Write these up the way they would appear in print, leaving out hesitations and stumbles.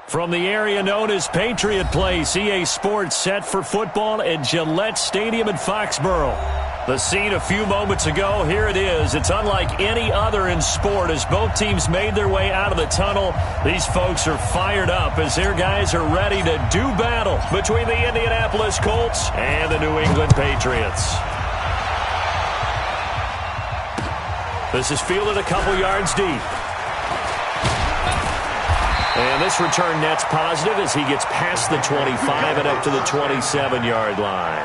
From the area known as Patriot Place, EA Sports set for football at Gillette Stadium in Foxborough. The scene a few moments ago, here it is. It's unlike any other in sport as both teams made their way out of the tunnel. These folks are fired up as their guys are ready to do battle between the Indianapolis Colts and the New England Patriots. This is fielded a couple yards deep. And this return net's positive as he gets past the 25 and up to the 27-yard line.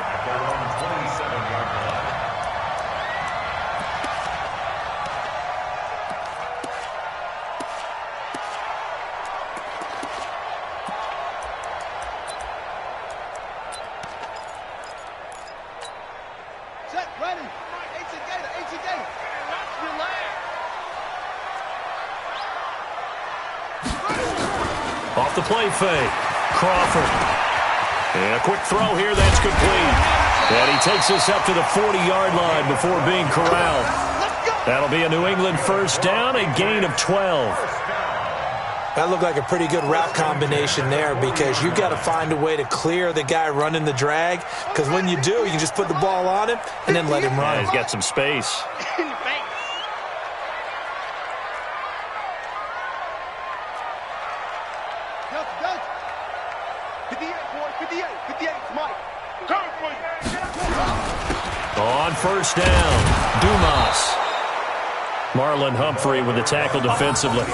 Off the play fake. Crawford. And a quick throw here that's complete. And he takes us up to the 40-yard line before being corralled. That'll be a New England first down, a gain of 12. That looked like a pretty good route combination there because you've got to find a way to clear the guy running the drag because when you do, you can just put the ball on him and then let him run. Yeah, he's got some space. On first down, Dumas. Marlon Humphrey with the tackle defensively.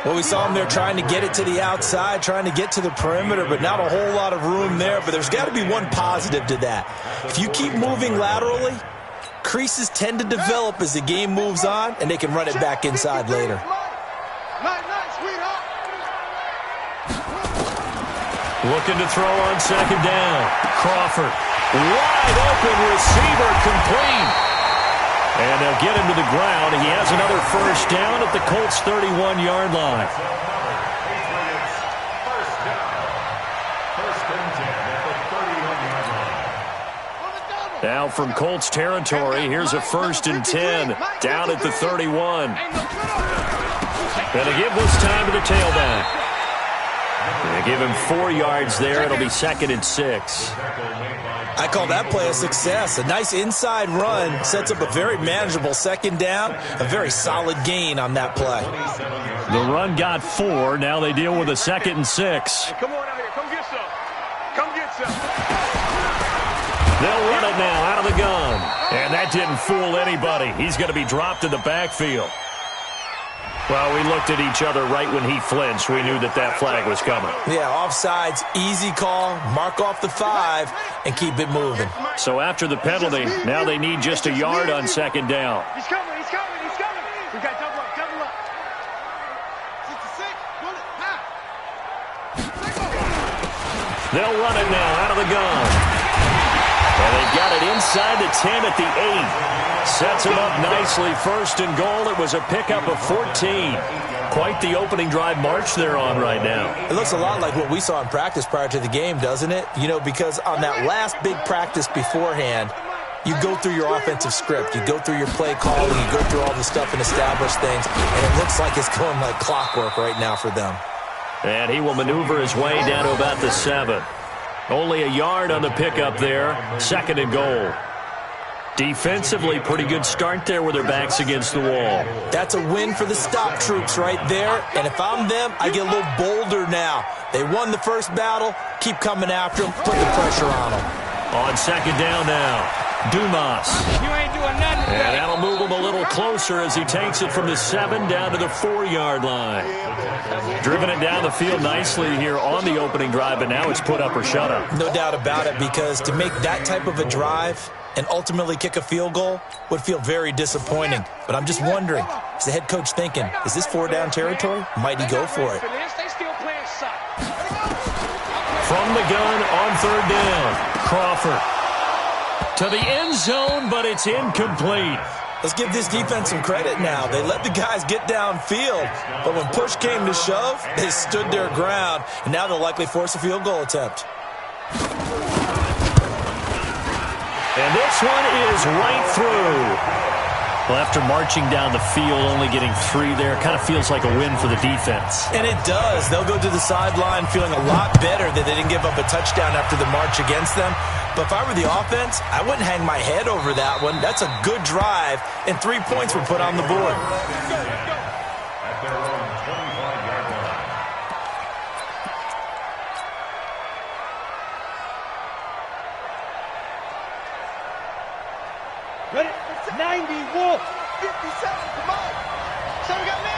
Well, we saw him there trying to get it to the outside, trying to get to the perimeter, but not a whole lot of room there. But there's got to be one positive to that. If you keep moving laterally, creases tend to develop as the game moves on, and they can run it back inside later. Looking to throw on second down. Crawford. Wide open receiver complete. And they'll get him to the ground. He has another first down at the Colts' 31-yard line. Now from Colts territory, here's a 1st and 10 down at the 31. Gonna give this time to the tailback. They give him 4 yards there. It'll be 2nd and 6. I call that play a success. A nice inside run sets up a very manageable second down. A very solid gain on that play. The run got 4. Now they deal with a 2nd and 6. Hey, come on out here. Come get some. Come get some. They'll run it now out of the gun. And that didn't fool anybody. He's going to be dropped in the backfield. Well, we looked at each other right when he flinched. We knew that that flag was coming. Yeah, offsides, easy call, mark off the 5, and keep it moving. So after the penalty, now they need just a yard on second down. He's coming, he's coming, he's coming. We got double up, double up. 66, bullet, They'll run it now out of the gun. And they've got it inside the 10 at the 8. Sets him up nicely. 1st and goal. It was a pickup of 14. Quite the opening drive march they're on right now. It looks a lot like what we saw in practice prior to the game, doesn't it? You know, because on that last big practice beforehand, you go through your offensive script. You go through your play calling. You go through all the stuff and establish things. And it looks like it's going like clockwork right now for them. And he will maneuver his way down to about the 7. Only a yard on the pickup there. 2nd and goal. Defensively, pretty good start there with their backs against the wall. That's a win for the stop troops right there. And if I'm them, I get a little bolder now. They won the first battle. Keep coming after them. Put the pressure on them. On second down now, Dumas. You ain't doing nothing. And that'll move him a little closer as he takes it from the 7 down to the 4-yard line. Driven it down the field nicely here on the opening drive, but now it's put up or shut up. No doubt about it, because to make that type of a drive and ultimately kick a field goal would feel very disappointing. But I'm just wondering, is the head coach thinking, is this 4-down territory? Might he go for it? From the gun on 3rd down, Crawford. To the end zone, but it's incomplete. Let's give this defense some credit now. They let the guys get downfield, but when push came to shove, they stood their ground, and now they'll likely force a field goal attempt. And this one is right through. Well, after marching down the field, only getting 3 there, kind of feels like a win for the defense. And it does. They'll go to the sideline feeling a lot better that they didn't give up a touchdown after the march against them. But if I were the offense, I wouldn't hang my head over that one. That's a good drive, and 3 points were put on the board. Ready? 90, Wolf. 57, come on. So we got man.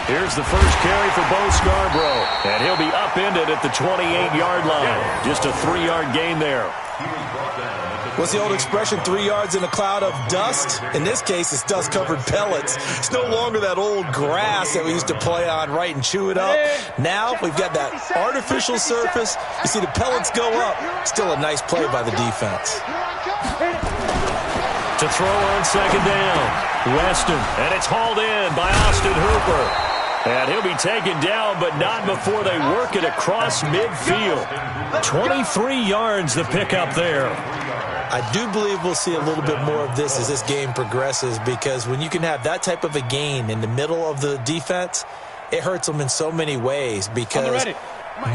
Here's the first carry for Bo Scarborough, and he'll be upended at the 28-yard line. Just a 3-yard gain there. What's the old expression, 3 yards in a cloud of dust? In this case, it's dust-covered pellets. It's no longer that old grass that we used to play on, right, and chew it up. Now we've got that artificial surface. You see the pellets go up. Still a nice play by the defense. To throw on second down, Weston, and it's hauled in by Austin Hooper. And he'll be taken down, but not before they work it across midfield. 23 yards the pickup there. I do believe we'll see a little bit more of this as this game progresses, because when you can have that type of a gain in the middle of the defense, it hurts them in so many ways, because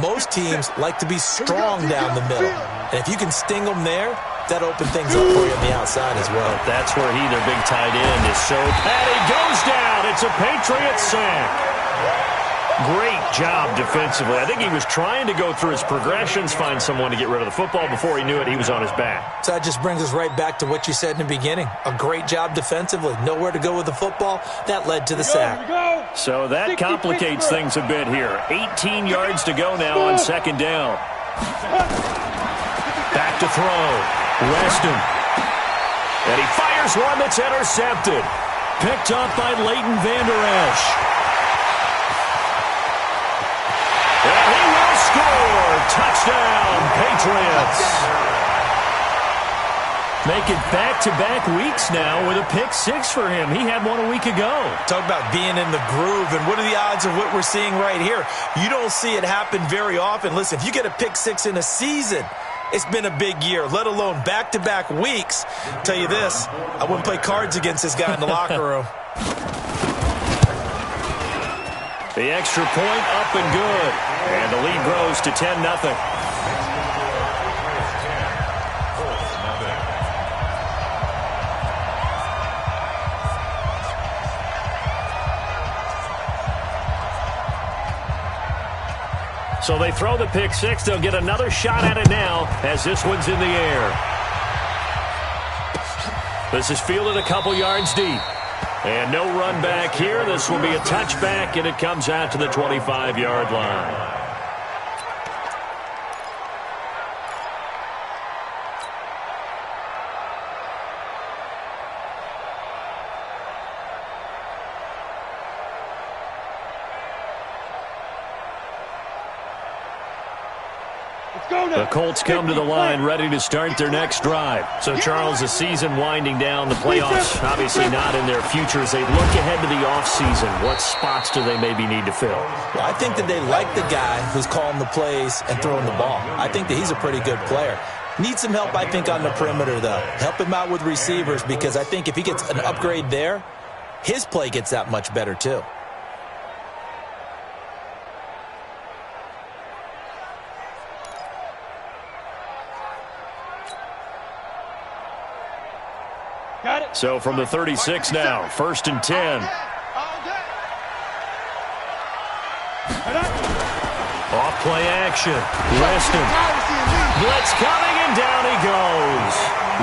most teams like to be strong down the middle. And if you can sting them there, that opens things up for you on the outside as well. But that's where their big tight end, is so Patty goes down. It's a Patriot sack. Great job defensively. I think he was trying to go through his progressions, find someone to get rid of the football. Before he knew it, he was on his back. So that just brings us right back to what you said in the beginning. A great job defensively. Nowhere to go with the football. That led to the sack. So that complicates things a bit here. 18 yards to go now on second down. Back to throw. Weston. And he fires one that's intercepted. Picked up by Leighton Vander Esch. And he will score. Touchdown, Patriots. Make it back-to-back weeks now with a pick 6 for him. He had one a week ago. Talk about being in the groove, and what are the odds of what we're seeing right here? You don't see it happen very often. Listen, if you get a pick 6 in a season, it's been a big year, let alone back-to-back weeks. I'll tell you this, I wouldn't play cards against this guy in the locker room. The extra point up and good. And the lead grows to 10-0. So they throw the pick 6. They'll get another shot at it now as this one's in the air. This is fielded a couple yards deep. And no run back here. This will be a touchback, and it comes out to the 25-yard line. The Colts come to the line ready to start their next drive. So, Charles, the season winding down, the playoffs obviously not in their future. As they look ahead to the offseason, what spots do they maybe need to fill? Well, I think that they like the guy who's calling the plays and throwing the ball. I think that he's a pretty good player. Needs some help, I think, on the perimeter, though. Help him out with receivers, because I think if he gets an upgrade there, his play gets that much better, too. So from the 36 now, 1st and 10. Off play action. Weston. Blitz coming, and down he goes.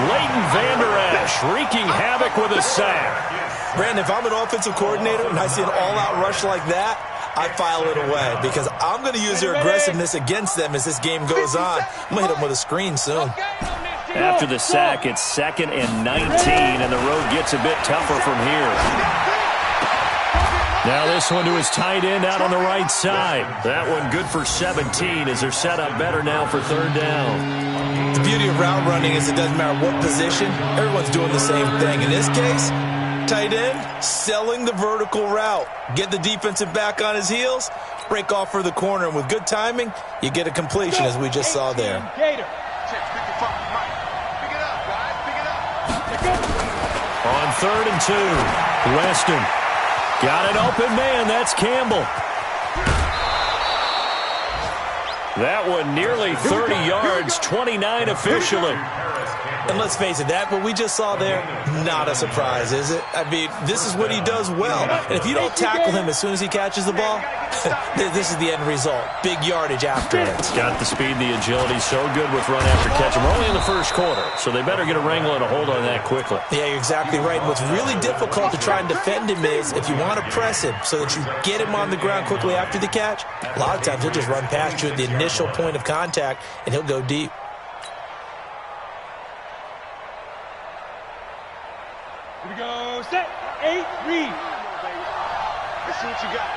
Leighton Vander Esch wreaking havoc with a sack. Brandon, if I'm an offensive coordinator and I see an all-out rush like that, I file it away, because I'm going to use their aggressiveness against them as this game goes on. I'm going to hit them with a screen soon. After the sack, it's 2nd and 19, and the road gets a bit tougher from here. Now this one to his tight end out on the right side. That one good for 17 as they're set up better now for 3rd down. The beauty of route running is it doesn't matter what position. Everyone's doing the same thing. In this case, tight end selling the vertical route. Get the defensive back on his heels, break off for the corner, and with good timing, you get a completion as we just saw there. Pick it up, guys. Pick it up. 3rd and 2. Weston got an open man. That's Campbell. That one nearly 30 yards, 29 officially. And let's face it, that what we just saw there, not a surprise, is it? I mean, this is what he does well. And if you don't tackle him as soon as he catches the ball, this is the end result. Big yardage afterwards. Got the speed, the agility, so good with run after catch. And we're only in the first quarter, so they better get a wrangle and a hold on that quickly. Yeah, you're exactly right. And what's really difficult to try and defend him is if you want to press him so that you get him on the ground quickly after the catch, a lot of times he'll just run past you at the initial point of contact, and he'll go deep. Here we go. Set. 8. Read. Let's see what you got.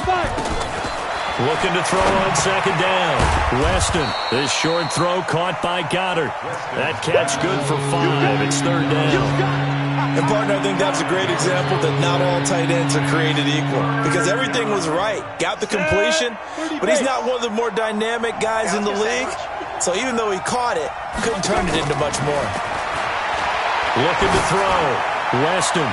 5. Looking to throw on 2nd down. Weston, this short throw caught by Goddard. That catch good for 5. It's 3rd down. And, partner, I think that's a great example that not all tight ends are created equal because everything was right. Got the completion, but he's not one of the more dynamic guys in the league. So even though he caught it, couldn't turn it into much more. Looking to throw. Weston.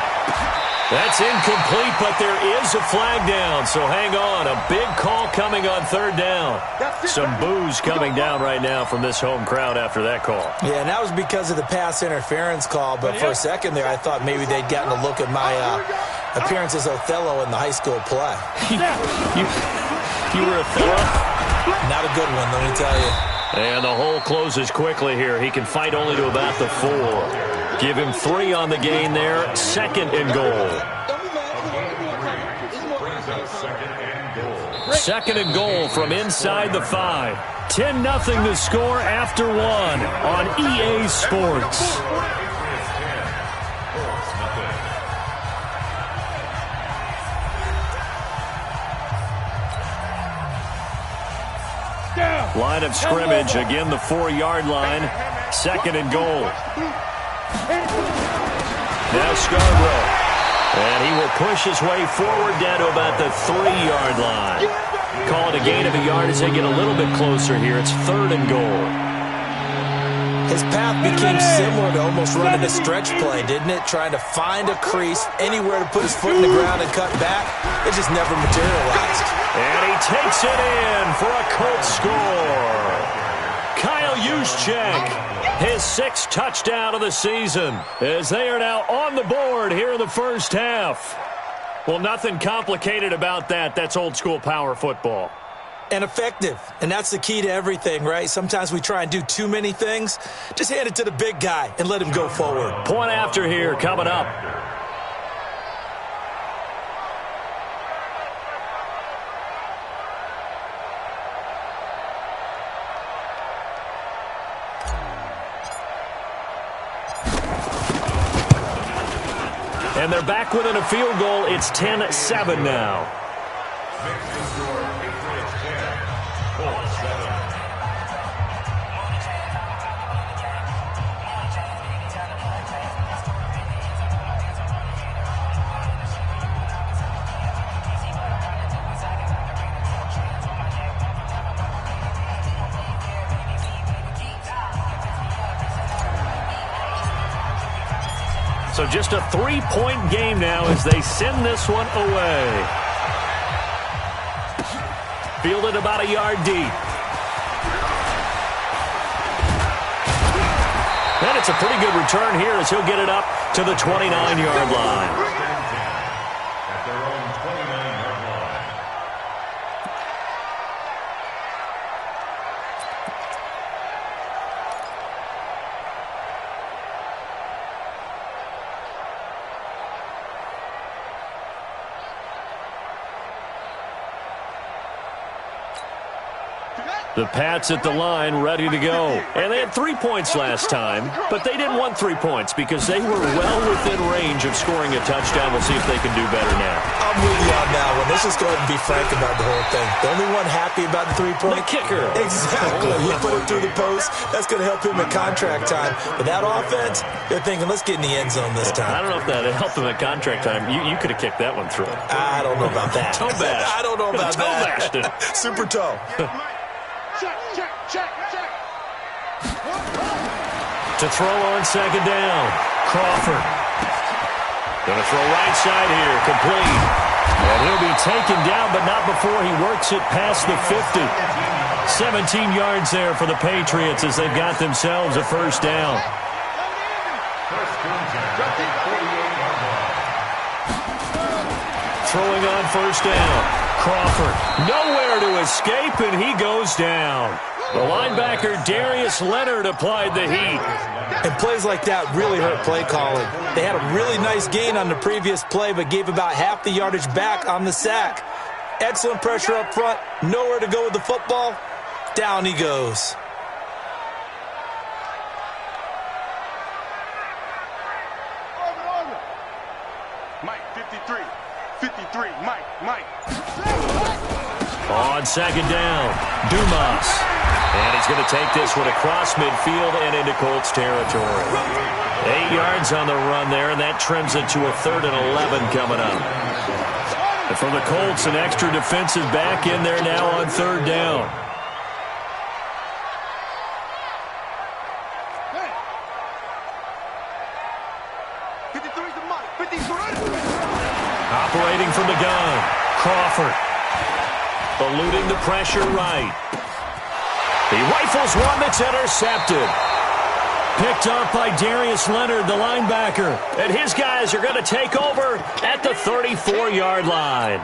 That's incomplete, but there is a flag down, so hang on. A big call coming on 3rd down. Some boos coming down right now from this home crowd after that call. Yeah, and that was because of the pass interference call, but for a second there I thought maybe they'd gotten a look at my appearance as Othello in the high school play. You were Othello? Not a good one, let me tell you. And the hole closes quickly here. He can fight only to about the 4. Give him 3 on the gain there. 2nd and goal. 2nd and goal from inside the 5. 10-0 the score after 1 on EA Sports. Line of scrimmage, again the 4-yard line. 2nd and goal. Now Scarborough. And he will push his way forward down to about the 3-yard line. Call it a gain of a yard as they get a little bit closer here. It's 3rd and goal. His path became similar to almost running a stretch play, didn't it? Trying to find a crease, anywhere to put his foot in the ground and cut back. It just never materialized. And he takes it in for a Colts score. Kyle Juszczyk, his 6th touchdown of the season, as they are now on the board here in the first half. Well, nothing complicated about that. That's old school power football. And effective. And that's the key to everything, right? Sometimes we try and do too many things. Just hand it to the big guy and let him go forward. Point after here coming up. And they're back within a field goal. It's 10-7 now. So just a 3-point game now as they send this one away. Fielded about a yard deep. And it's a pretty good return here as he'll get it up to the 29-yard line. The Pats at the line, ready to go. And they had 3 points last time, but they didn't want 3 points because they were well within range of scoring a touchdown. We'll see if they can do better now. I'm with you on that one. Let's just go ahead and be frank about the whole thing. The only one happy about the 3-point? The kicker. Exactly. You put it through the post. That's going to help him at contract time. But that offense, they're thinking, let's get in the end zone this time. I don't know if that helped him at contract time. You could have kicked that one through. I don't know about that. Toe bash. I don't know about that. Toe bashed it. Super toe. Check. To throw on 2nd down. Crawford. Going to throw right side here, complete. And he'll be taken down, but not before he works it past the 50. 17 yards there for the Patriots as they've got themselves a first down. Throwing on first down. Crawford nowhere to escape, and he goes down. The linebacker Darius Leonard applied the heat. And plays like that really hurt play calling. They had a really nice gain on the previous play, but gave about half the yardage back on the sack. Excellent pressure up front. Nowhere to go with the football. Down he goes. Mike, 53. 53. Mike. On second down, Dumas. And he's going to take this one across midfield and into Colts territory. 8 yards on the run there, and that trims it to a 3rd and 11 coming up. And for the Colts, an extra defensive back in there now on 3rd down. Operating from the gun, Crawford. Eluding the pressure right. He rifles one that's intercepted. Picked up by Darius Leonard, the linebacker. And his guys are going to take over at the 34-yard line.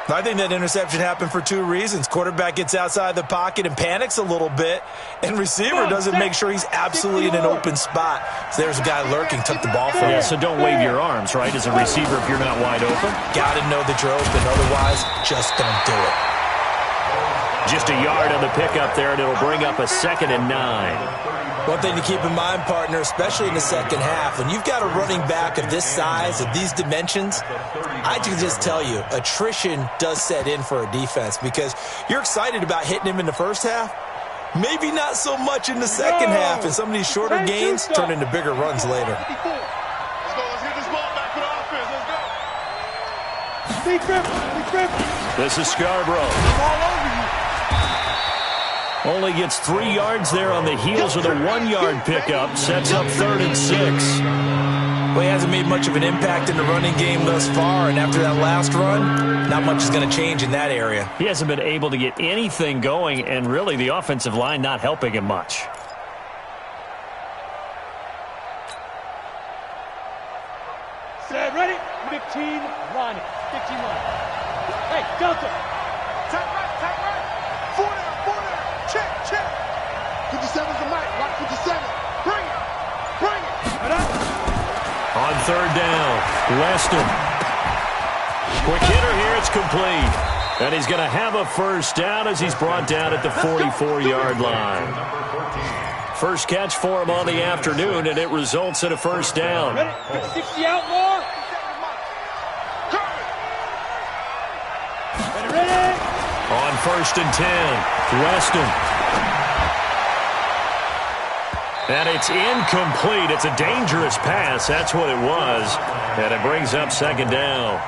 I think that interception happened for 2 reasons. Quarterback gets outside the pocket and panics a little bit, and receiver doesn't make sure he's absolutely in an open spot. So there's a guy lurking, took the ball from him. Yeah, so don't wave your arms, right, as a receiver if you're not wide open. Got to know that you're open. Otherwise, just don't do it. Just a yard on the pickup there, and it'll bring up a 2nd and 9. One thing to keep in mind, partner, especially in the second half, when you've got a running back of this size, of these dimensions, I can just tell you, attrition does set in for a defense because you're excited about hitting him in the first half, maybe not so much in the second half, and some of these shorter gains turn into bigger runs later. Let's go. Let's get this ball back for the offense. Let's go. Big grip. This is Scarborough. All over you. Only gets 3 yards there on the heels of the 1-yard pickup. Sets up 3rd and 6. Well, he hasn't made much of an impact in the running game thus far, and after that last run, not much is going to change in that area. He hasn't been able to get anything going, and really the offensive line not helping him much. Set, ready? 15 line. 15 line. Hey, Delta. Tap right. 4 there. Check. 57's the mic. Watch 57. Bring it. On 3rd down, Weston. Quick hitter here, it's complete. And he's going to have a first down as he's brought down at the 44-yard line. First catch for him on the afternoon, and it results in a first down. Ready? 60 outlaw. Ready? On 1st and 10, Weston. And it's incomplete. It's a dangerous pass. That's what it was. And it brings up 2nd down.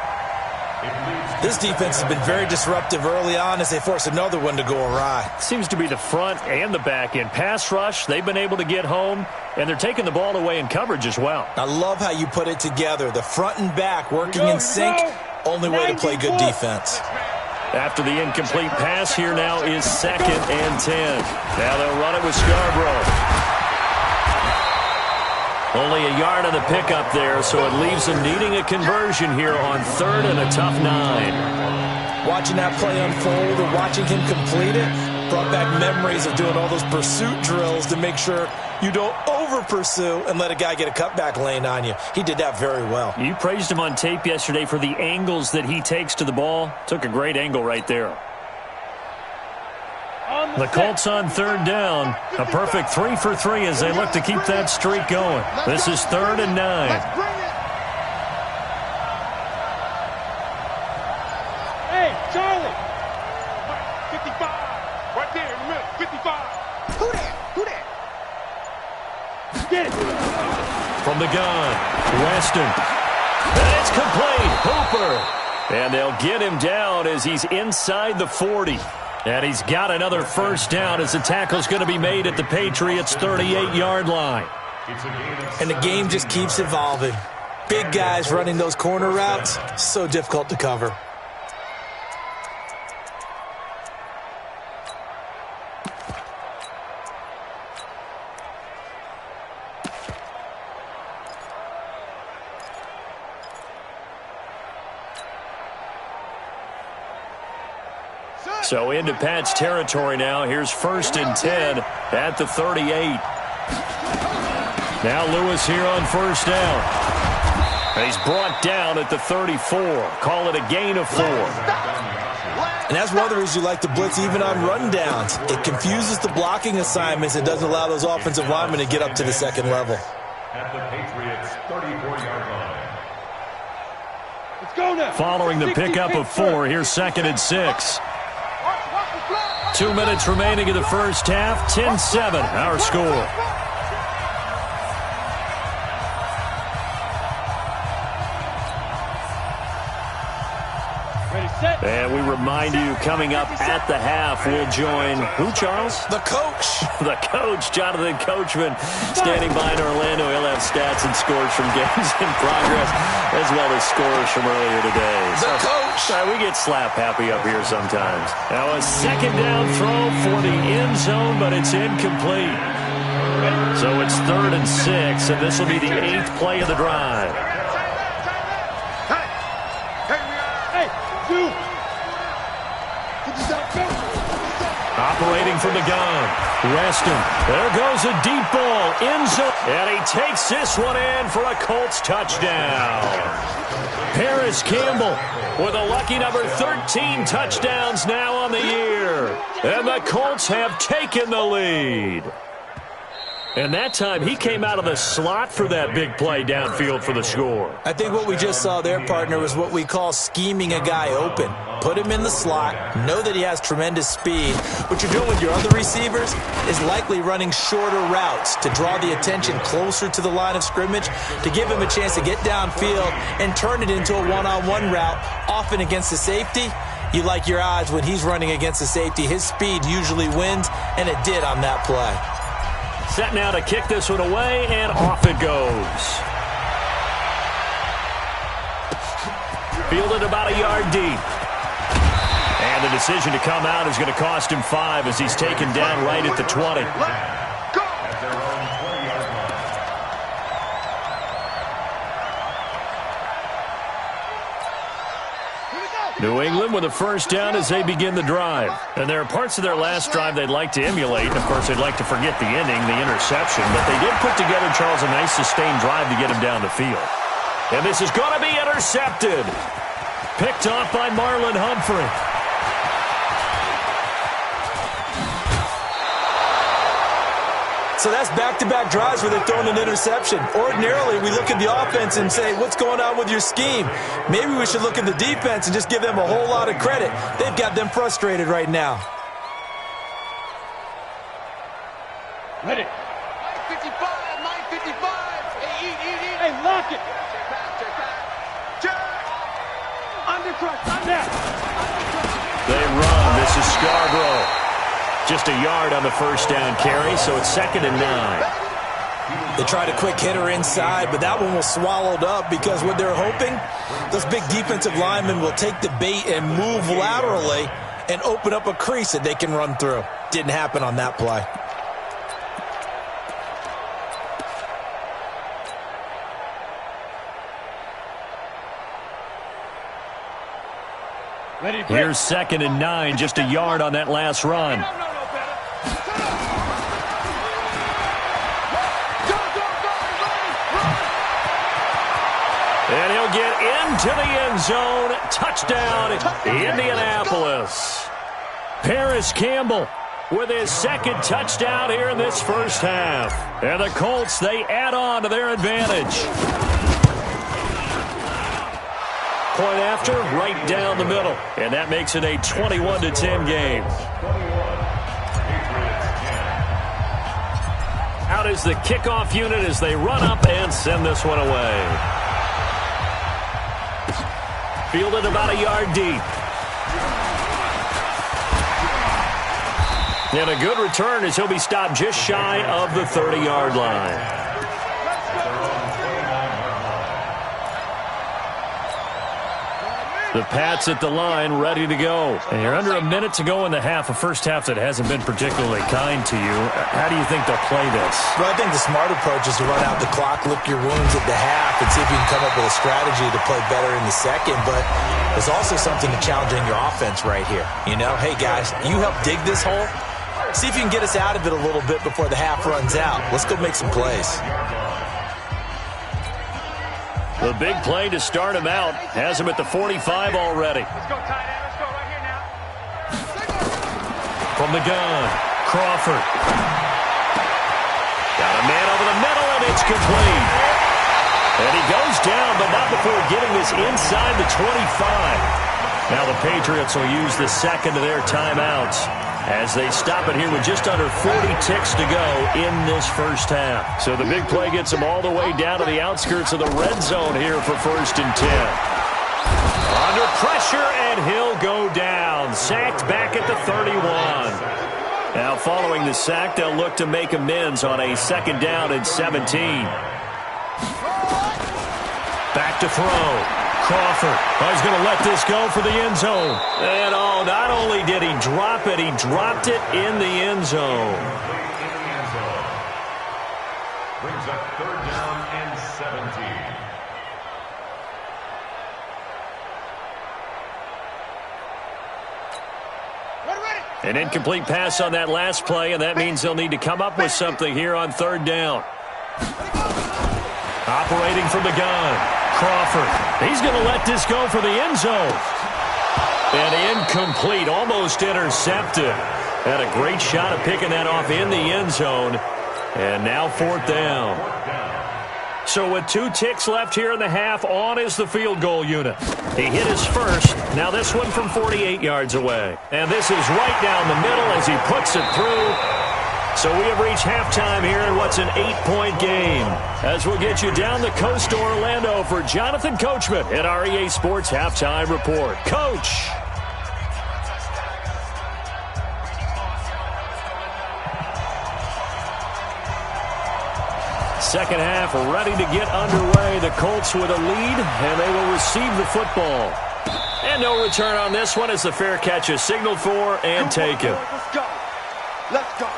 This defense has been very disruptive early on as they force another one to go awry. Seems to be the front and the back end. Pass rush, they've been able to get home, and they're taking the ball away in coverage as well. I love how you put it together. The front and back working in sync. Only way to play good defense. After the incomplete pass, here now is 2nd and 10. Now they'll run it with Scarborough. Only a yard on the pickup there, so it leaves them needing a conversion here on 3rd and a tough 9. Watching that play unfold or watching him complete it brought back memories of doing all those pursuit drills to make sure you don't over-pursue and let a guy get a cutback lane on you. He did that very well. You praised him on tape yesterday for the angles that he takes to the ball. Took a great angle right there. The Colts on 3rd down. A perfect 3 for 3 as they look to keep that streak going. This is 3rd and 9. Hey, Charlie. 55. Right there in the middle. 55. Who that? Get it. From the gun, Weston. And it's complete. Hooper. And they'll get him down as he's inside the 40. And he's got another first down as the tackle's going to be made at the Patriots' 38-yard line. And the game just keeps evolving. Big guys running those corner routes, so difficult to cover. So into Pat's territory now. Here's 1st and 10 at the 38. Now Lewis here on 1st down. He's brought down at the 34. Call it a gain of 4. And that's one of the reasons you like to blitz even on rundowns. It confuses the blocking assignments. It doesn't allow those offensive linemen to get up to the second level. At the Patriots' 34-yard line. Let's go now. Following the pickup of 4, here's 2nd and 6. 2 minutes remaining in the first half. 10-7, our score. And we remind you, coming up at the half, we'll join who, Charles? The coach. The coach, Jonathan Coachman, standing by in Orlando. He'll have stats and scores from games in progress, as well as scores from earlier today. The coach. We get slap happy up here sometimes. Now a 2nd down throw for the end zone, but it's incomplete. So it's 3rd and 6, and this will be the 8th play of the drive. Operating from the gun. Weston. There goes a deep ball. End zone. And he takes this one in for a Colts touchdown. Paris Campbell with a lucky number 13 touchdowns now on the year. And the Colts have taken the lead. And that time, he came out of the slot for that big play downfield for the score. I think what we just saw there, partner, was what we call scheming a guy open. Put him in the slot, know that he has tremendous speed. What you're doing with your other receivers is likely running shorter routes to draw the attention closer to the line of scrimmage, to give him a chance to get downfield and turn it into a one-on-one route, often against the safety. You like your odds when he's running against the safety. His speed usually wins, and it did on that play. Set now to kick this one away, and off it goes. Fielded about a yard deep. And the decision to come out is going to cost him 5 as he's taken down right at the 20. New England with a 1st down as they begin the drive. And there are parts of their last drive they'd like to emulate. And, of course, they'd like to forget the ending, the interception. But they did put together, Charles, a nice sustained drive to get him down the field. And this is going to be intercepted. Picked off by Marlon Humphrey. So that's back-to-back drives where they're throwing an interception. Ordinarily, we look at the offense and say, what's going on with your scheme? Maybe we should look at the defense and just give them a whole lot of credit. They've got them frustrated right now. Ready. 55, 955. Hey, lock it. Check. Undercrush. They run. This is Scarborough. Just a yard on the 1st down carry, so it's 2nd and 9. They tried a quick hitter inside, but that one was swallowed up because what they're hoping, those big defensive linemen will take the bait and move laterally and open up a crease that they can run through. Didn't happen on that play. Here's 2nd and 9, just a yard on that last run. And he'll get into the end zone. Touchdown, Indianapolis. Paris Campbell with his 2nd touchdown here in this first half. And the Colts, they add on to their advantage. Point after, right down the middle. And that makes it a 21-10 game. Out is the kickoff unit as they run up and send this one away. Fielded about a yard deep. And a good return as he'll be stopped just shy of the 30-yard line. The Pats at the line, ready to go. And you're under a minute to go in the half, a first half that hasn't been particularly kind to you. How do you think they'll play this? Well, I think the smart approach is to run out the clock, lick your wounds at the half, and see if you can come up with a strategy to play better in the second. But there's also something to challenging your offense right here. You know, hey, guys, you help dig this hole. See if you can get us out of it a little bit before the half runs out. Let's go make some plays. The big play to start him out has him at the 45 already. Let's go, tight end. Let's go right here now. From the gun, Crawford. Got a man over the middle, and it's complete. And he goes down, but not before getting this inside the 25. Now the Patriots will use the second of their timeouts as they stop it here with just under 40 ticks to go in this first half. So the big play gets them all the way down to the outskirts of the red zone here for 1st and 10. Under pressure, and he'll go down. Sacked back at the 31. Now following the sack, they'll look to make amends on a 2nd down and 17. Back to throw. Crawford. Oh, he's going to let this go for the end zone. And not only did he drop it, he dropped it in the end zone. Brings up 3rd down and 17. An incomplete pass on that last play, and that means they'll need to come up with something here on 3rd down. Operating from the gun. Crawford. He's going to let this go for the end zone. And incomplete, almost intercepted. Had a great shot at picking that off in the end zone. And now 4th down. So with 2 ticks left here in the half, on is the field goal unit. He hit his first. Now this one from 48 yards away. And this is right down the middle as he puts it through. So we have reached halftime here in what's an 8-point game. As we'll get you down the coast to Orlando for Jonathan Coachman at our EA Sports Halftime Report. Coach. Second half ready to get underway. The Colts with a lead, and they will receive the football. And no return on this one as the fair catch is signaled for and taken. Let's go. Let's go.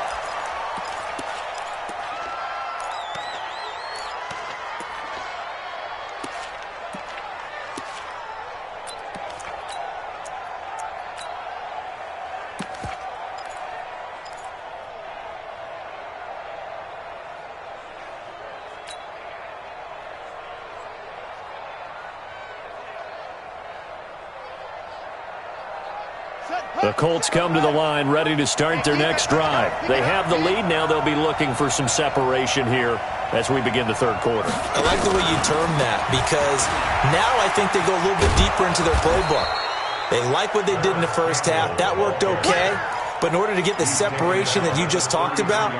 The Colts come to the line ready to start their next drive. They have the lead. Now they'll be looking for some separation here as we begin the 3rd quarter. I like the way you term that because now I think they go a little bit deeper into their playbook. They like what they did in the first half. That worked okay. But in order to get the separation that you just talked about,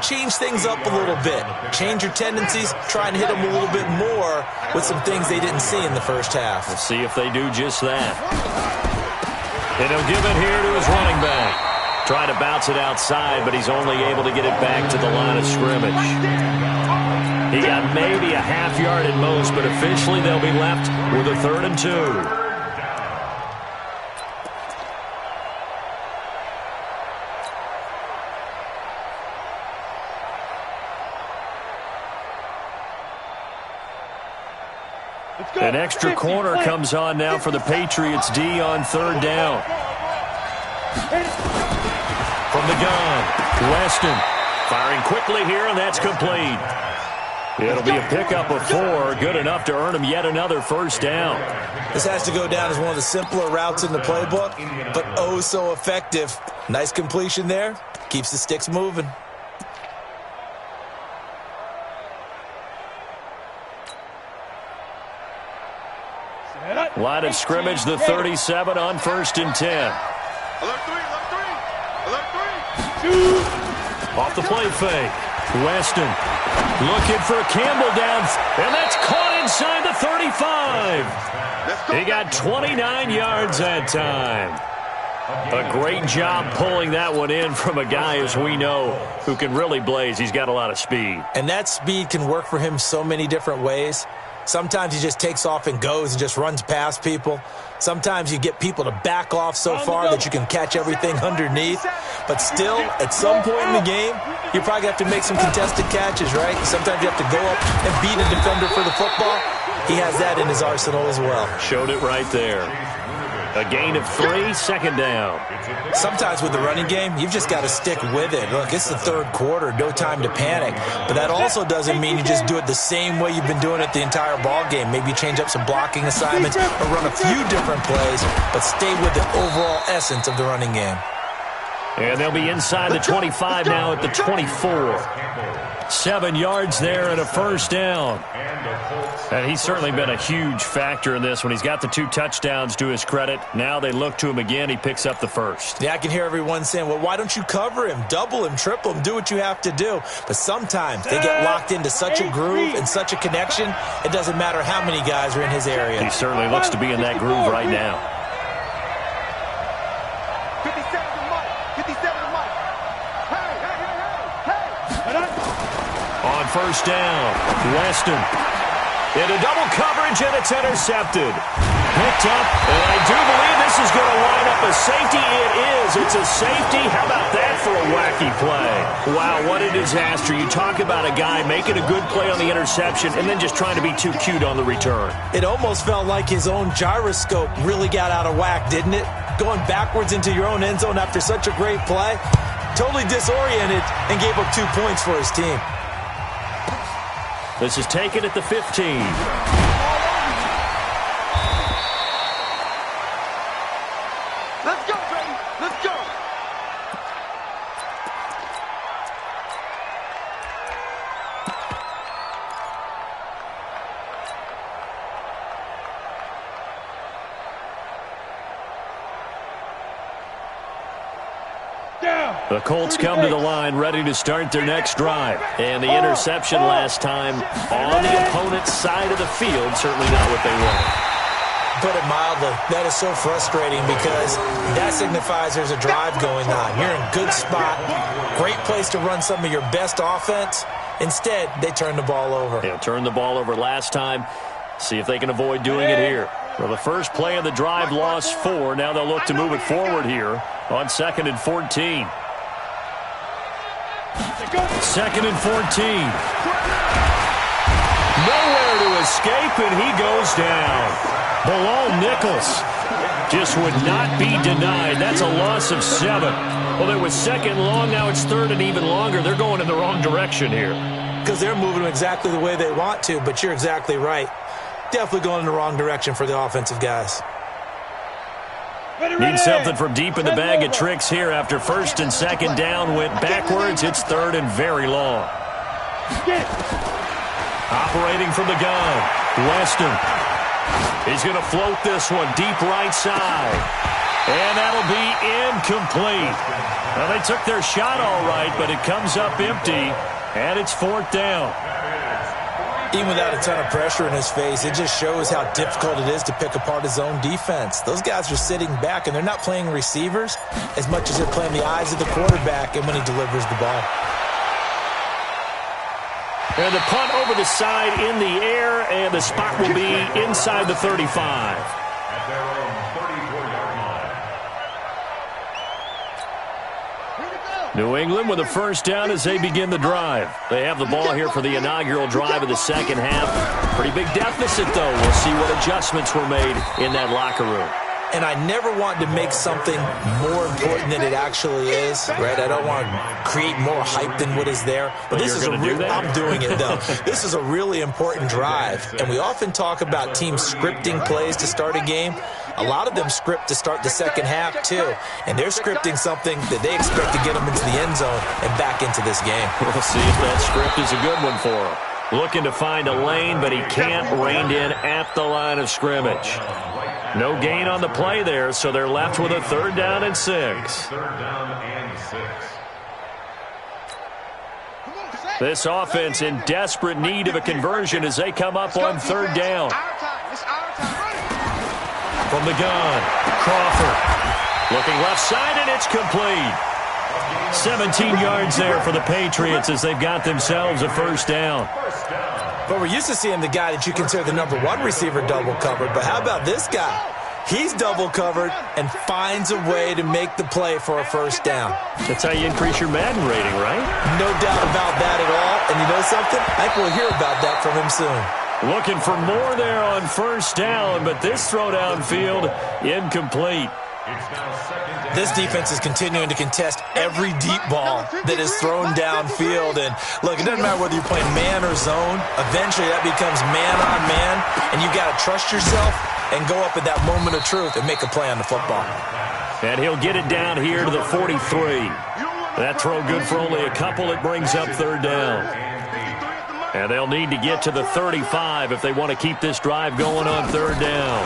change things up a little bit. Change your tendencies. Try and hit them a little bit more with some things they didn't see in the first half. We'll see if they do just that. And he'll give it here to his running back. Try to bounce it outside, but he's only able to get it back to the line of scrimmage. He got maybe a half yard at most, but officially they'll be left with a 3rd and 2. An extra corner comes on now for the Patriots D on 3rd down. From the gun, Weston firing quickly here, and that's complete. It'll be a pickup of 4, good enough to earn him yet another 1st down. This has to go down as one of the simpler routes in the playbook, but oh so effective. Nice completion there. Keeps the sticks moving. Line of scrimmage, the 37 on 1st and 10. Alert 3, alert 3, alert 3. Shoot. Off the play fake. Weston looking for Campbell down, and that's caught inside the 35. He got 29 yards that time. A great job pulling that one in from a guy, as we know, who can really blaze. He's got a lot of speed. And that speed can work for him so many different ways. Sometimes he just takes off and goes and just runs past people. Sometimes you get people to back off so far that you can catch everything underneath. But still, at some point in the game, you probably have to make some contested catches, right? Sometimes you have to go up and beat a defender for the football. He has that in his arsenal as well. Showed it right there. A gain of 3, second down. Sometimes with the running game, you've just got to stick with it. Look, it's the third quarter, no time to panic. But that also doesn't mean you just do it the same way you've been doing it the entire ball game. Maybe you change up some blocking assignments or run a few different plays, but stay with the overall essence of the running game. And they'll be inside the 25 now at the 24. 7 yards there and a first down. And he's certainly been a huge factor in this when he's got the 2 touchdowns to his credit. Now they look to him again. He picks up the first. Yeah, I can hear everyone saying, well, why don't you cover him, double him, triple him, do what you have to do. But sometimes they get locked into such a groove and such a connection, it doesn't matter how many guys are in his area. He certainly looks to be in that groove right now. 57 to Mike. 57 to Mike. Hey. On first down, Weston. Into double coverage, and it's intercepted. Picked up, and I do believe this is going to line up a safety. It is. It's a safety. How about that for a wacky play? Wow, what a disaster. You talk about a guy making a good play on the interception and then just trying to be too cute on the return. It almost felt like his own gyroscope really got out of whack, didn't it? Going backwards into your own end zone after such a great play. Totally disoriented and gave up 2 points for his team. This is taken at the 15. Let's go, baby. Let's go. The Colts come to the line ready to start their next drive. And the interception last time on the opponent's side of the field, certainly not what they wanted. Put it mildly, that is so frustrating because that signifies there's a drive going on. You're in a good spot, great place to run some of your best offense. Instead, they turn the ball over. They'll turn the ball over last time. See if they can avoid doing it here. Well, the first play of the drive lost 4. Now they'll look to move it forward here on 2nd and 14. 2nd and 14. Nowhere to escape, and he goes down. Bilal Nichols just would not be denied. That's a loss of 7. Well, it was 2nd long. Now it's 3rd and even longer. They're going in the wrong direction here. Because they're moving them exactly the way they want to, but you're exactly right. Definitely going in the wrong direction for the offensive guys. Need something from deep in the bag of tricks here after 1st and 2nd down went backwards. It's 3rd and very long. Operating from the gun, Weston. He's going to float this one deep right side. And that'll be incomplete. Well, they took their shot all right, but it comes up empty, and it's 4th down. Even without a ton of pressure in his face, it just shows how difficult it is to pick apart his own defense. Those guys are sitting back, and they're not playing receivers as much as they're playing the eyes of the quarterback and when he delivers the ball. And the punt over the side in the air, and the spot will be inside the 35. At their own 34-yard line. New England with a first down as they begin the drive. They have the ball here for the inaugural drive of the second half. Pretty big deficit, though. We'll see what adjustments were made in that locker room. And I never want to make something more important than it actually is, right? I don't want to create more hype than what is there. But this is I'm doing it, though. This is a really important drive. And we often talk about teams scripting plays to start a game. A lot of them script to start the second half, too. And they're scripting something that they expect to get them into the end zone and back into this game. We'll see if that script is a good one for him. Looking to find a lane, but he can't rein in at the line of scrimmage. No gain on the play there, so they're left with a 3rd down and 6. 3rd down and 6. This offense in desperate need of a conversion as they come up on 3rd down. From the gun, Crawford. Looking left side, and it's complete. 17 yards there for the Patriots as they've got themselves a 1st down. But we're used to seeing the guy that you consider the number one receiver double covered. But how about this guy? He's double covered and finds a way to make the play for a first down. That's how you increase your Madden rating, right? No doubt about that at all. And you know something? I think we'll hear about that from him soon. Looking for more there on first down, but this throw downfield incomplete. This defense is continuing to contest every deep ball that is thrown downfield. And, look, it doesn't matter whether you're playing man or zone. Eventually, that becomes man-on-man, and you've got to trust yourself and go up at that moment of truth and make a play on the football. And he'll get it down here to the 43. That throw good for only a couple. It brings up third down. And they'll need to get to the 35 if they want to keep this drive going on third down.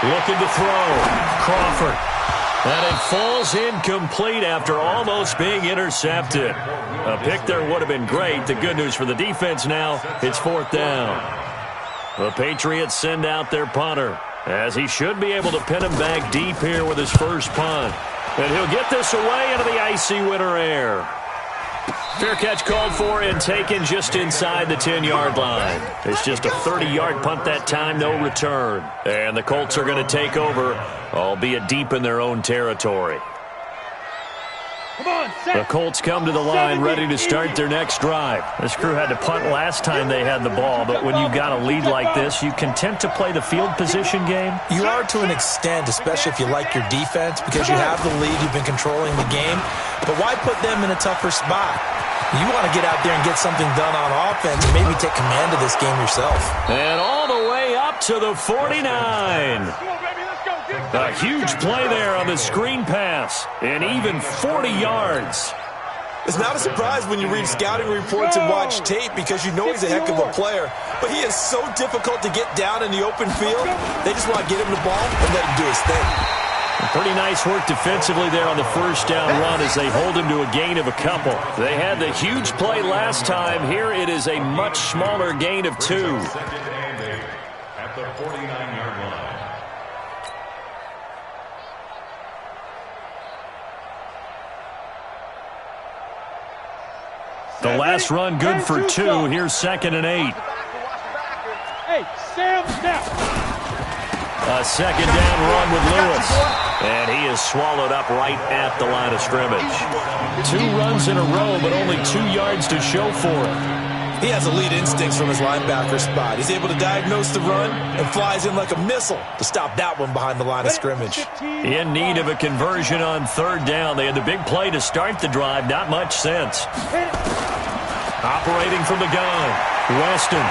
Looking to throw. Crawford. And it falls incomplete after almost being intercepted. A pick there would have been great. The good news for the defense now, it's fourth down. The Patriots send out their punter, as he should be able to pin him back deep here with his first punt. And he'll get this away into the icy winter air. Fair catch called for and taken just inside the 10-yard line. It's just a 30-yard punt that time, no return. And the Colts are going to take over, albeit deep in their own territory. The Colts come to the line ready to start their next drive. This crew had to punt last time they had the ball, but when you've got a lead like this, you content to play the field position game? You are to an extent, especially if you like your defense, because you have the lead, you've been controlling the game. But why put them in a tougher spot? You want to get out there and get something done on offense and maybe take command of this game yourself. And all the way up to the 49. A huge play there on the screen pass, and even 40 yards. It's not a surprise when you read scouting reports and watch tape because you know he's a heck of a player. But he is so difficult to get down in the open field. They just want to get him the ball and let him do his thing. Pretty nice work defensively there on the first down run as they hold him to a gain of a couple. They had the huge play last time. Here it is a much smaller gain of 2. At the 49-yard line. The last run good for 2. Here's 2nd and 8. Hey, Sam, now. A second down run with Lewis. And he is swallowed up right at the line of scrimmage. 2 runs in a row, but only 2 yards to show for it. He has elite instincts from his linebacker spot. He's able to diagnose the run and flies in like a missile to stop that one behind the line of scrimmage. In need of a conversion on third down. They had the big play to start the drive. Not much sense. Operating from the gun, Weston.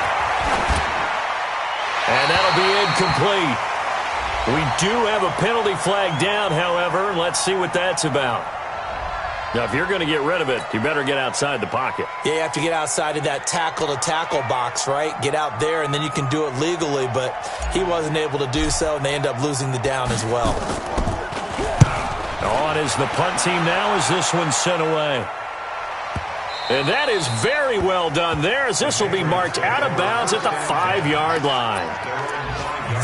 And that'll be incomplete. We do have a penalty flag down, however. Let's see what that's about. Now, if you're going to get rid of it, you better get outside the pocket. Yeah, you have to get outside of that tackle-to-tackle box, right? Get out there, and then you can do it legally, but he wasn't able to do so, and they end up losing the down as well. On is the punt team now as this one's sent away. And that is very well done there, as this will be marked out of bounds at the 5-yard line.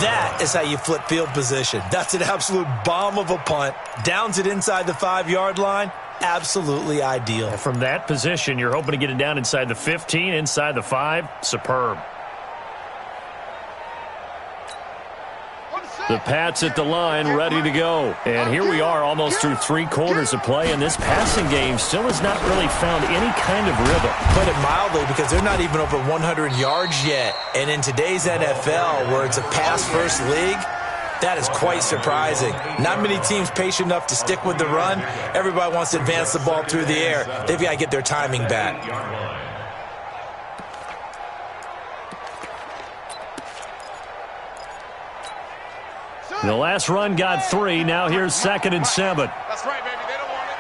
That is how you flip field position. That's an absolute bomb of a punt. Downs it inside the 5-yard line. Absolutely ideal. From that position, you're hoping to get it down inside the 15, inside the 5. Superb. The Pats at the line, ready to go. And here we are almost through 3 quarters of play, and this passing game still has not really found any kind of rhythm. Put it mildly, because they're not even over 100 yards yet. And in today's NFL, where it's a pass-first league, that is quite surprising. Not many teams patient enough to stick with the run. Everybody wants to advance the ball through the air. They've got to get their timing back. The last run got 3. Now here's 2nd and 7. That's right, baby. They don't want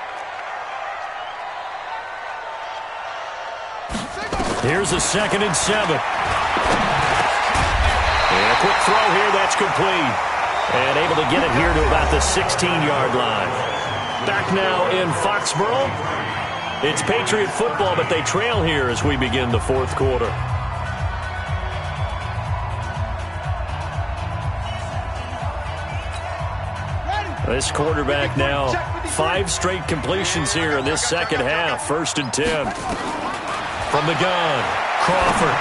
it. Here's a 2nd and 7. And a quick throw here. That's complete. And able to get it here to about the 16-yard line. Back now in Foxborough. It's Patriot football, but they trail here as we begin the 4th quarter. This quarterback now, 5 straight completions here in this second half. 1st and 10. From the gun, Crawford.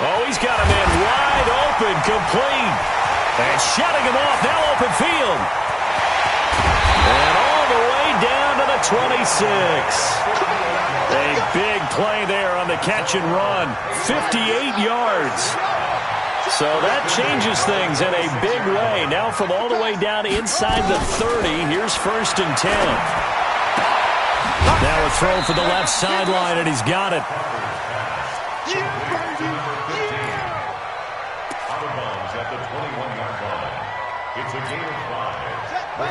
Oh, he's got a man wide open, complete. And shutting him off, now open field. And all the way down to the 26. A big play there on the catch and run. 58 yards. So that changes things in a big way. Now from all the way down inside the 30, here's 1st and 10. Now a throw for the left sideline, and he's got it.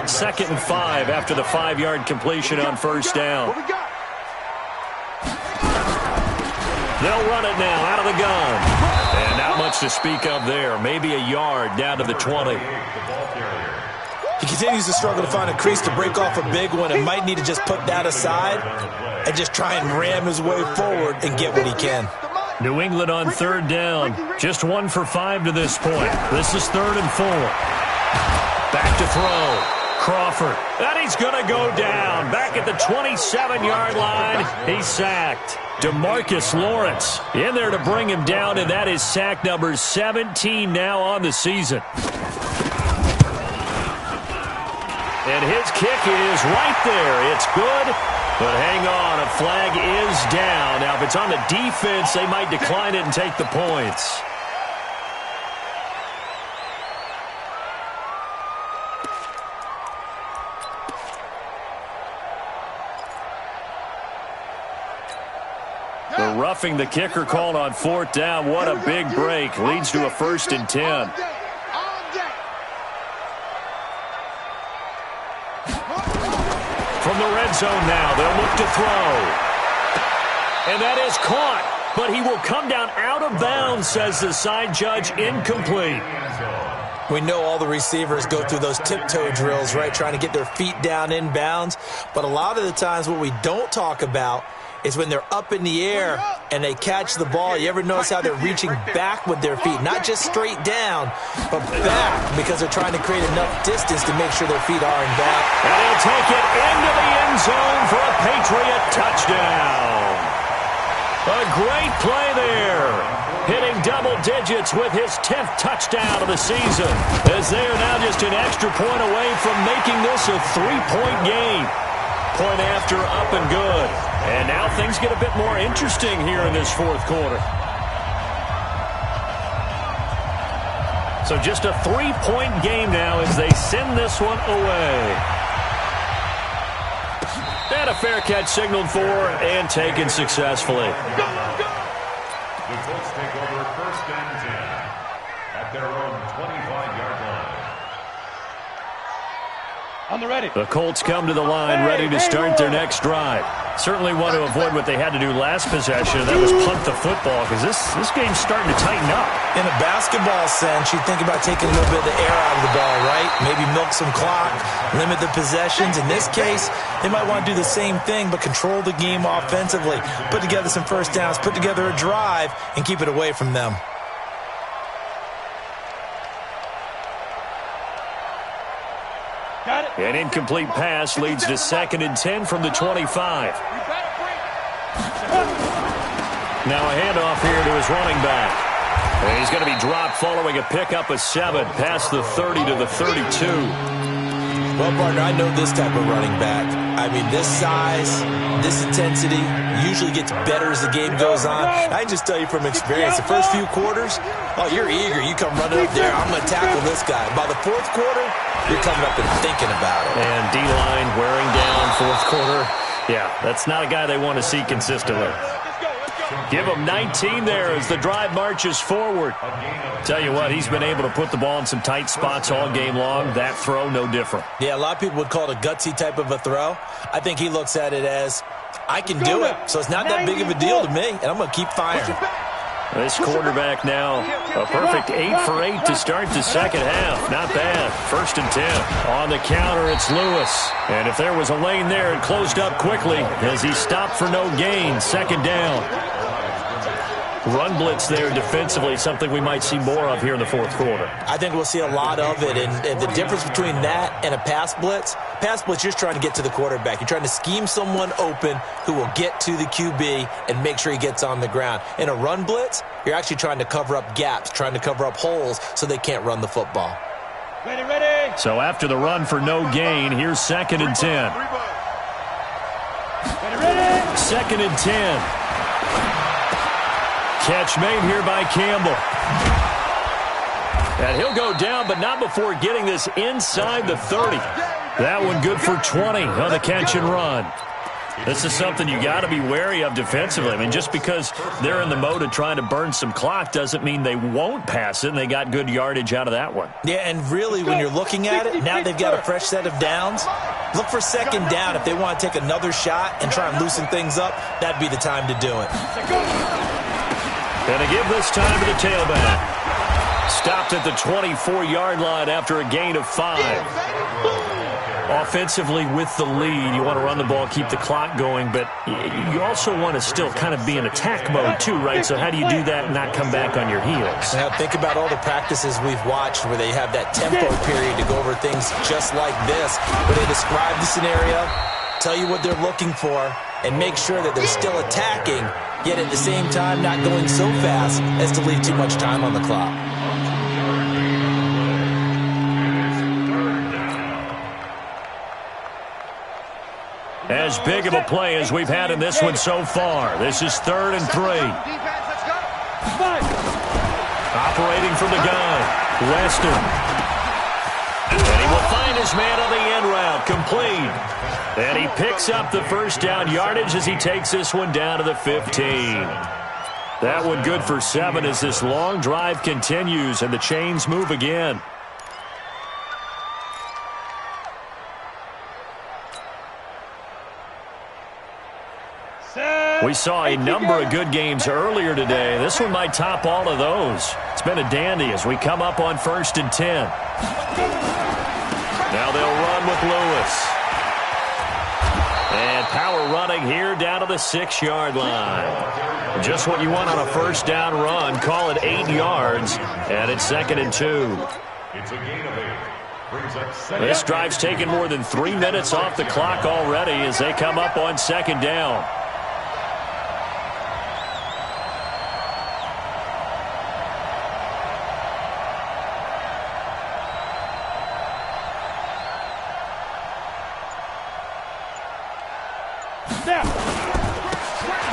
Second and 5 after the 5-yard completion on 1st down. They'll run it now out of the gun. And not much to speak of there. Maybe a yard down to the 20. He continues to struggle to find a crease to break off a big one and might need to just put that aside and just try and ram his way forward and get what he can. New England on 3rd down. Just 1 for 5 to this point. This is 3rd and 4. Back to throw. Crawford. And he's going to go down. Back at the 27-yard line. He's sacked. DeMarcus Lawrence in there to bring him down, and that is sack number 17 now on the season. And his kick is right there. It's good, but hang on. A flag is down. Now, if it's on the defense, they might decline it and take the points. The roughing the kicker called on 4th down. What a big break. Leads to a 1st and 10. From the red zone now, they'll look to throw. And that is caught. But he will come down out of bounds, says the side judge. Incomplete. We know all the receivers go through those tiptoe drills, right, trying to get their feet down in bounds. But a lot of the times what we don't talk about is when they're up in the air and they catch the ball. You ever notice how they're reaching back with their feet? Not just straight down, but back, because they're trying to create enough distance to make sure their feet are in back. And he'll take it into the end zone for a Patriot touchdown. A great play there. Hitting double digits with his 10th touchdown of the season, as they are now just an extra point away from making this a 3-point game. Point after, up and good. And now things get a bit more interesting here in this 4th quarter. So just a 3-point game now as they send this one away. And a fair catch signaled for and taken successfully. The Colts take over 1st and 10 at their own 25-yard line. On the ready. The Colts come to the line ready to start their next drive. Certainly want to avoid what they had to do last possession, and that was punt the football, because this game's starting to tighten up. In a basketball sense, you think about taking a little bit of the air out of the ball, right? Maybe milk some clock, limit the possessions. In this case, they might want to do the same thing, but control the game offensively. Put together some 1st downs, put together a drive, and keep it away from them. An incomplete pass leads to 2nd and 10 from the 25. Now a handoff here to his running back. And he's going to be dropped following a pickup of 7 past the 30 to the 32. Well, partner, I know this type of running back. I mean, this size, this intensity usually gets better as the game goes on. I can just tell you from experience, the first few quarters, oh, you're eager. You come running up there. I'm going to tackle this guy. By the 4th quarter, you're coming up and thinking about it. And D-line wearing down 4th quarter. Yeah, that's not a guy they want to see consistently. Give him 19 there as the drive marches forward. Tell you what, he's been able to put the ball in some tight spots all game long. That throw, no different. Yeah, a lot of people would call it a gutsy type of a throw. I think he looks at it as, I can do it, so it's not that big of a deal to me, and I'm going to keep firing. This quarterback now, a perfect 8 for 8 to start the second half. Not bad. 1st and 10. On the counter, it's Lewis. And if there was a lane there, it closed up quickly as he stopped for no gain. 2nd down. Run blitz there defensively, something we might see more of here in the fourth quarter. I think we'll see a lot of it, and the difference between that and a pass blitz, you're just trying to get to the quarterback. You're trying to scheme someone open who will get to the QB and make sure he gets on the ground. In a run blitz, you're actually trying to cover up gaps, trying to cover up holes so they can't run the football. Ready. So after the run for no gain, here's 2nd and 10. Ready. 2nd and 10. Catch made here by Campbell. And he'll go down, but not before getting this inside the 30. That one good for 20 on the catch and run. This is something you got to be wary of defensively. I mean, just because they're in the mode of trying to burn some clock doesn't mean they won't pass it, and they got good yardage out of that one. Yeah, and really, when you're looking at it, now they've got a fresh set of downs. Look for 2nd down. If they want to take another shot and try and loosen things up, that'd be the time to do it. And to give this time to the tailback. Stopped at the 24-yard line after a gain of 5. Offensively with the lead, you want to run the ball, keep the clock going, but you also want to still kind of be in attack mode too, right? So how do you do that and not come back on your heels? Now, think about all the practices we've watched where they have that tempo period to go over things just like this, where they describe the scenario, tell you what they're looking for, and make sure that they're still attacking, yet at the same time not going so fast as to leave too much time on the clock. As big of a play as we've had in this one so far. This is 3rd and 3. Operating from the gun, Weston. And he will find his man on the end route, complete. And he picks up the first down yardage as he takes this one down to the 15. That one good for 7 as this long drive continues and the chains move again. We saw a number of good games earlier today. This one might top all of those. It's been a dandy as we come up on 1st and 10. Now they'll run with Lewis. And power running here down to the 6-yard line. Just what you want on a first down run. Call it 8 yards. And it's 2nd and 2. It's a gain of 8. This drive's taken more than 3 minutes off the clock already as they come up on 2nd down.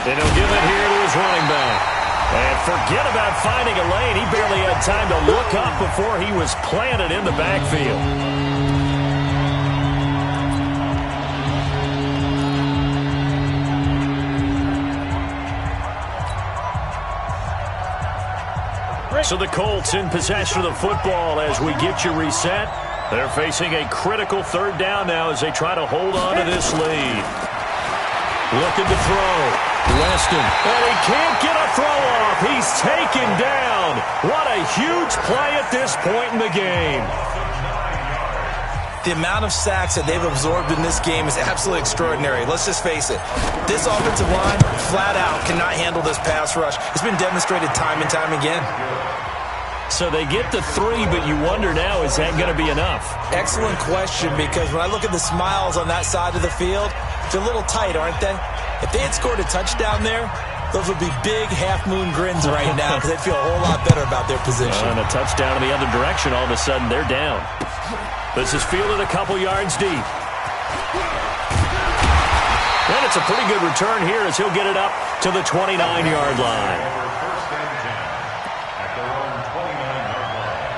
And he'll give it here to his running back. And forget about finding a lane. He barely had time to look up before he was planted in the backfield. So the Colts in possession of the football as we get you reset. They're facing a critical 3rd down now as they try to hold on to this lead. Looking to throw. Weston. And he can't get a throw off. He's taken down. What a huge play at this point in the game. The amount of sacks that they've absorbed in this game is absolutely extraordinary. Let's just face it. This offensive line, flat out, cannot handle this pass rush. It's been demonstrated time and time again. So they get the 3, but you wonder now, is that going to be enough? Excellent question, because when I look at the smiles on that side of the field, they're a little tight, aren't they? If they had scored a touchdown there, those would be big half-moon grins right now because they'd feel a whole lot better about their position. And a touchdown in the other direction, all of a sudden they're down. This is fielded a couple yards deep. And it's a pretty good return here as he'll get it up to the 29-yard line. First and 10 at their own 29-yard line.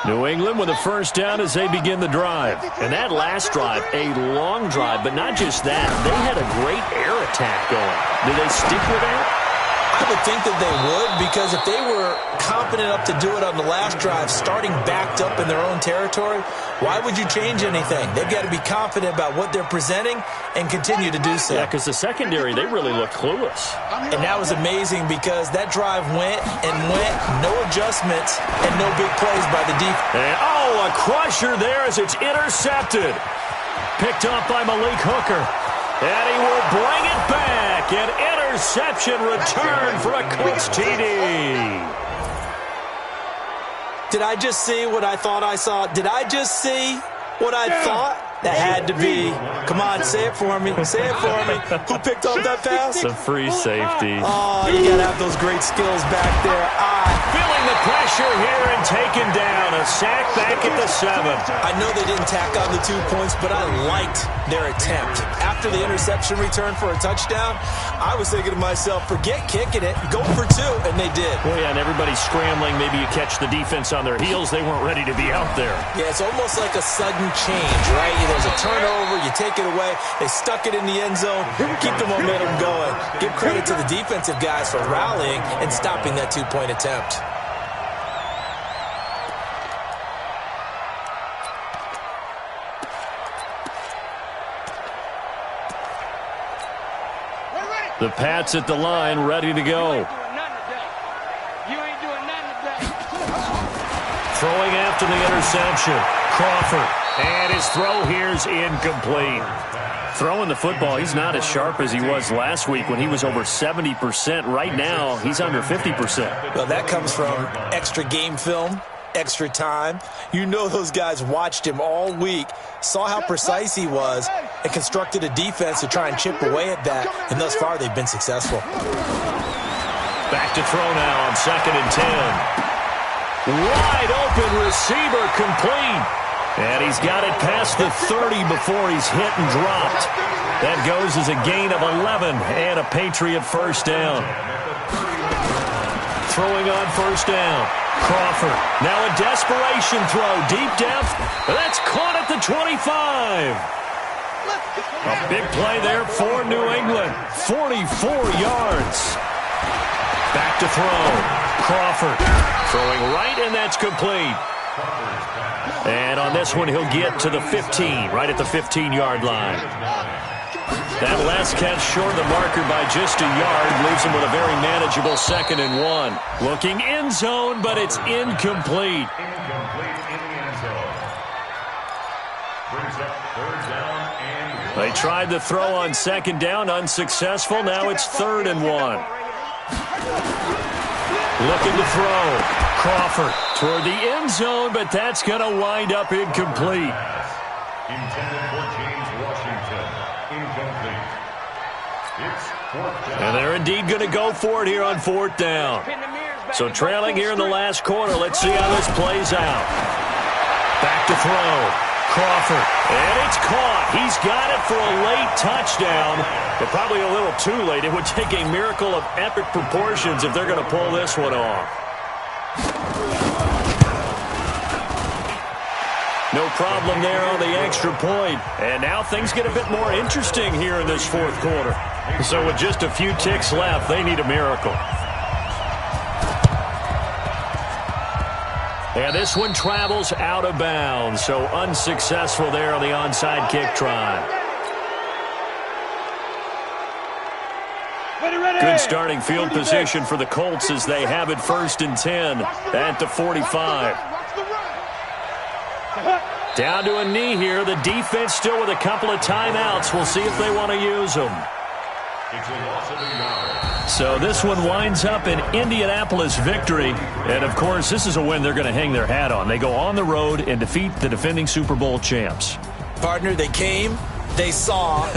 New England with a first down as they begin the drive. And that last drive, a long drive, but not just that. They had a great air attack going. Did they stick with that? I would think that they would, because if they were confident enough to do it on the last drive, starting backed up in their own territory, why would you change anything? They've got to be confident about what they're presenting and continue to do so. Yeah, because the secondary, they really looked clueless. And that was amazing because that drive went and went, no adjustments, and no big plays by the defense. And, oh, a crusher there as it's intercepted. Picked up by Malik Hooker. And he will bring it back. An interception return for a Cooks TD. Did I just see what I thought I saw? Did I just see what I thought? That had to be. Come on, say it for me. Say it for me. Who picked up that pass? The free safety. Oh, you got to have those great skills back there. Feeling the pressure here and taken down. A sack back at the 7. I know they didn't tack on the 2 points, but I liked their attempt. After the interception return for a touchdown, I was thinking to myself, forget kicking it, go for 2, and they did. Well, yeah, and everybody's scrambling. Maybe you catch the defense on their heels. They weren't ready to be out there. Yeah, it's almost like a sudden change, right? There's a turnover, you take it away, they stuck it in the end zone, keep the momentum going. Give credit to the defensive guys for rallying and stopping that 2-point attempt. The Pats at the line, ready to go. Throwing after the interception. Crawford. And his throw here's incomplete. Throwing the football, he's not as sharp as he was last week when he was over 70%. Right now, he's under 50%. Well, that comes from extra game film, extra time. You know those guys watched him all week, saw how precise he was, and constructed a defense to try and chip away at that. And thus far, they've been successful. Back to throw now on 2nd and 10. Wide open receiver complete. And he's got it past the 30 before he's hit and dropped. That goes as a gain of 11 and a Patriot first down. Throwing on first down. Crawford. Now a desperation throw. Deep depth. That's caught at the 25. A big play there for New England. 44 yards. Back to throw. Crawford. Throwing right, and that's complete. And on this one, he'll get to the 15, right at the 15-yard line. That last catch short of the marker by just a yard leaves him with a very manageable 2nd and 1. Looking end zone, but it's incomplete. They tried to throw on 2nd down, unsuccessful. Now it's 3rd and 1. Looking to throw. Crawford toward the end zone, but that's going to wind up incomplete. Intended for James Washington. Incomplete. It's 4th down. And they're indeed going to go for it here on 4th down. So trailing here in the last quarter. Let's see how this plays out. Back to throw. Crawford. And it's caught. He's got it for a late touchdown, but probably a little too late. It would take a miracle of epic proportions if they're going to pull this one off. No problem there on the extra point. And now things get a bit more interesting here in this 4th quarter. So with just a few ticks left, they need a miracle. And this one travels out of bounds, so unsuccessful there on the onside kick try. Good starting field position for the Colts as they have it 1st and 10 at the 45. Down to a knee here. The defense still with a couple of timeouts. We'll see if they want to use them. So this one winds up an Indianapolis victory. And, of course, this is a win they're going to hang their hat on. They go on the road and defeat the defending Super Bowl champs. Partner, they came, they saw,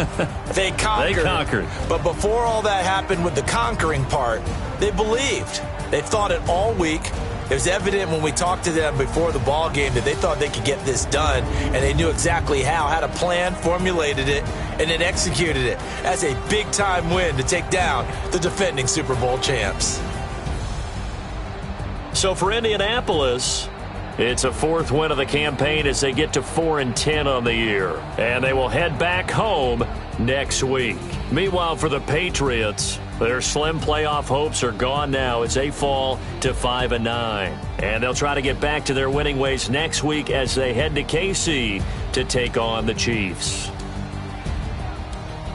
they conquered. They conquered. But before all that happened with the conquering part, they believed. They thought it all week. It was evident when we talked to them before the ball game that they thought they could get this done, and they knew exactly how, had a plan, formulated it, and then executed it. That's a big-time win to take down the defending Super Bowl champs. So for Indianapolis, it's a 4th win of the campaign as they get to 4-10 on the year, and they will head back home next week. Meanwhile, for the Patriots, Their slim playoff hopes are gone now as they fall to 5-9. And they'll try to get back to their winning ways next week as they head to KC to take on the Chiefs.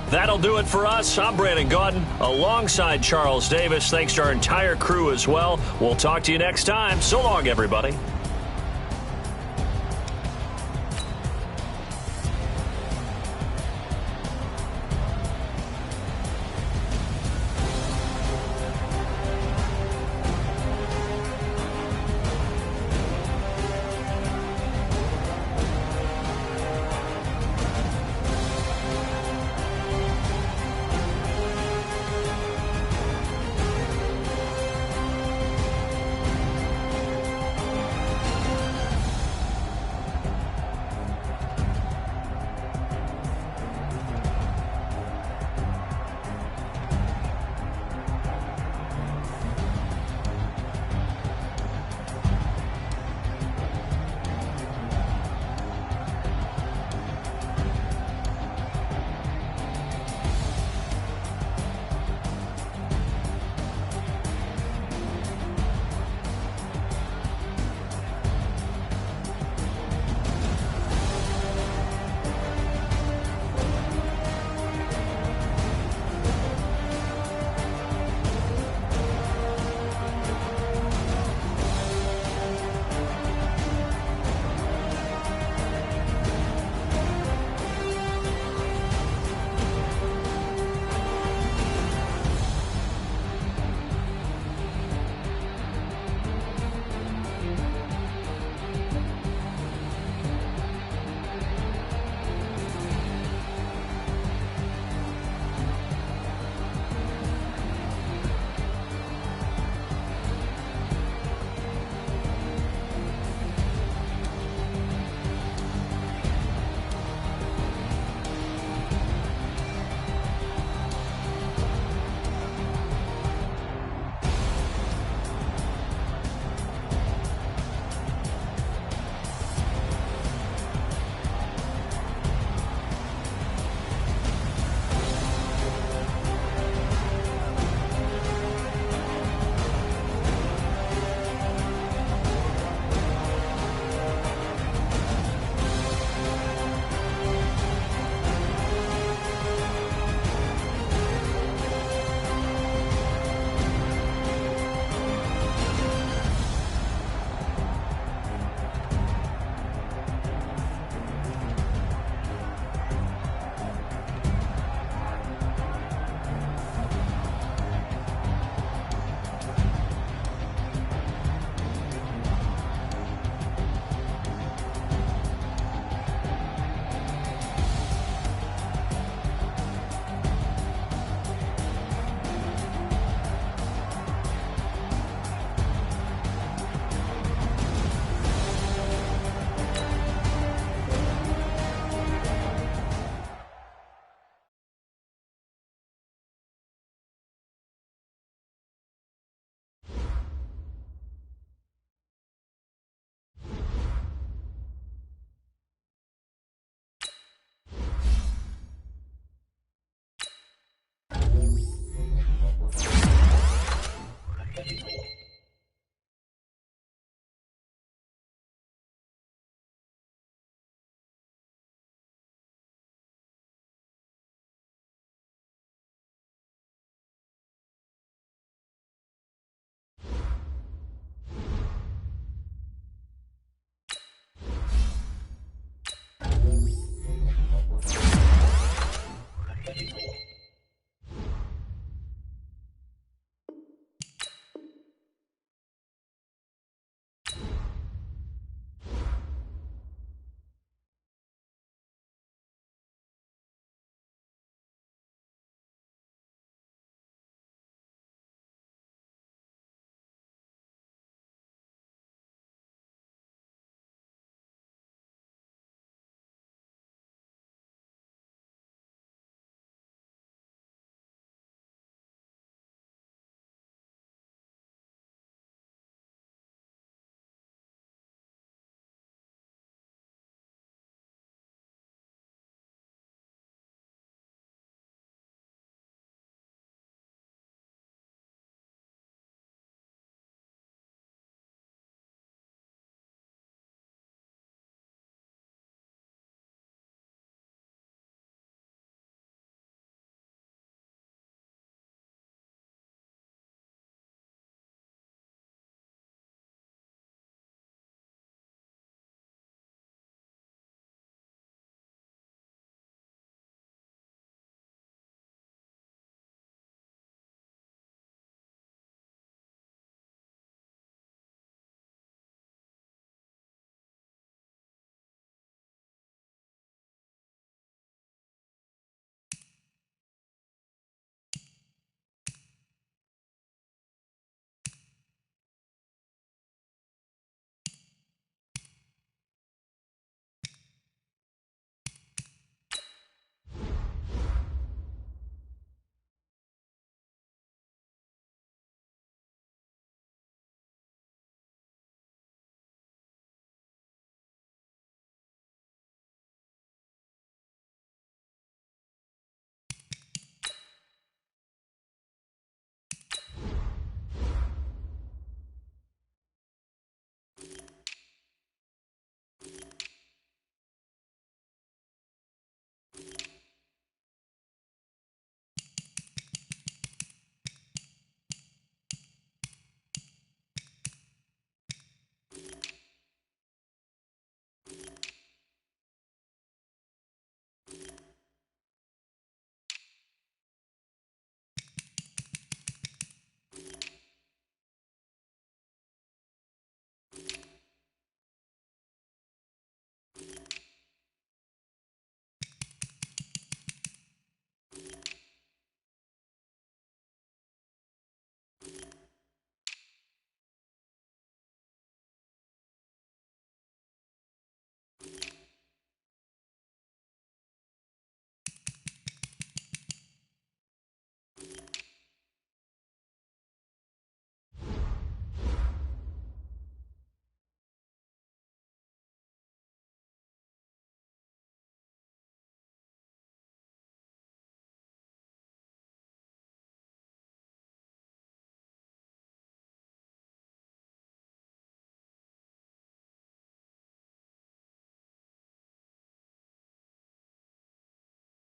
That'll do it for us. I'm Brandon Gaudin alongside Charles Davis. Thanks to our entire crew as well. We'll talk to you next time. So long, everybody.